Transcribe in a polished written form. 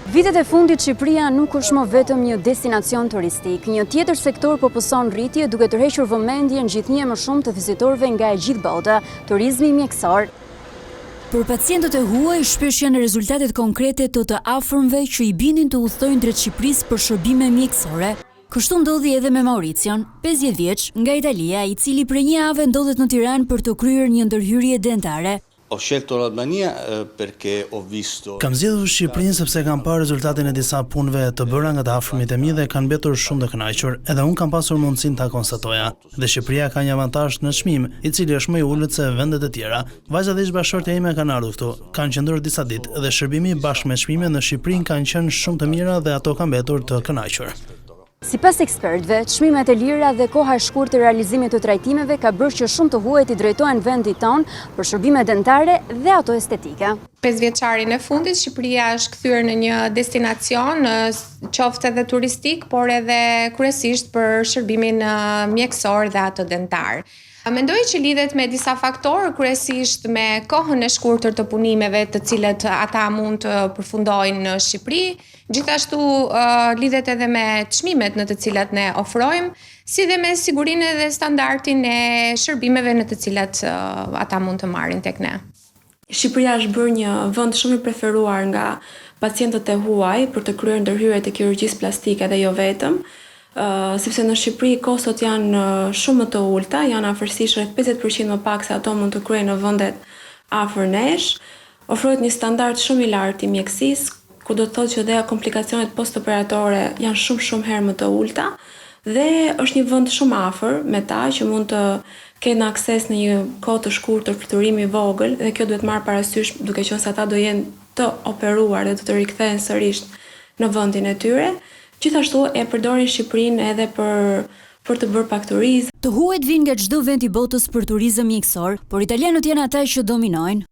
Vitet e fundit Shqipëria nuk është më vetëm një destinacion turistik. Një tjetër sektor po pëson rritje duke tërhequr vëmendjen gjithnjë më shumë të vizitorëve nga e gjithë bota, turizmi mjekësor. Për pacientët e huaj, shpesh janë rezultatet konkrete të afërmve që i bindin të udhtojnë drejt Shqipërisë për shërbime mjekësore. Kështu ndodhi edhe me Mauricion, 50 vjeç, nga Italia, i cili prej një jave ndodhet në Tiranë për të kryer një ndërhyrje dentare. Ho scelto l'Albania perché ho visto. Kam zgjedhur Shqipërinë sepse kam parë rezultatin e disa punëve të bëra nga të afërmit e mi dhe kanë mbetur shumë të kënaqur. Edhe unë kam pasur mundësinë ta konstatoja. Dhe Shqipëria ka një avantazh në çmim, i cili është më i ulët se vendet e tjera. Vajzat e ish-bashkëshortja ime kanë ardhur këtu, kanë qëndruar disa ditë dhe shërbimi bashkë me çmimet në Shqipëri kanë qenë shumë të mira dhe ato kanë mbetur të kënaqur. Sipas ekspertëve, çmimet e lira dhe koha e shkurtë e realizimit të trajtimeve ka bërë që shumë të huaj të drejtohen vendit tonë për shërbime dentare dhe ato estetike. 5 vjeçarin e fundit, Shqipëria është kthyer në një destinacion, qoftë edhe turistik, por edhe kryesisht për shërbimin mjekësor dhe ato dentar. Mendoj që lidhet me disa faktorë, kryesisht me kohën e shkurtër të punimeve të cilët ata mund të përfundojnë në Shqipëri, gjithashtu lidhet edhe me çmimet në të cilat ne ofrojmë, si dhe me sigurinë dhe standardin e shërbimeve në të cilat ata mund të marrin tek ne. Shqipëria është bërë një vend shumë i preferuar nga pacientët e huaj për të kryer ndërhyrjet e kirurgjisë plastike dhe jo vetëm. Sepse në Shqipëri kostot janë shumë më të ulta, janë afërsisht rreth 50% më pak se ato mund të kryhen në vendet afër nesh. Ofrohet një standard shumë i lartë i mjekësisë, ku do të thotë që dhe komplikacionet postoperatore janë shumë herë më të ulta dhe është një vend shumë afër me ta që mund të kenë akses në një kohë të shkurtër fluturimi i vogël dhe kjo duhet marrë parasysh duke qenë se ata do jenë të operuar dhe do të rikthehen sërish në vendin e tyre. Gjithashtu e përdorin Shqipërinë edhe për të bërë pak turizëm. Të huajt vinë nga çdo vend i botës për turizëm mjekësor, por italianët janë ata që dominojnë.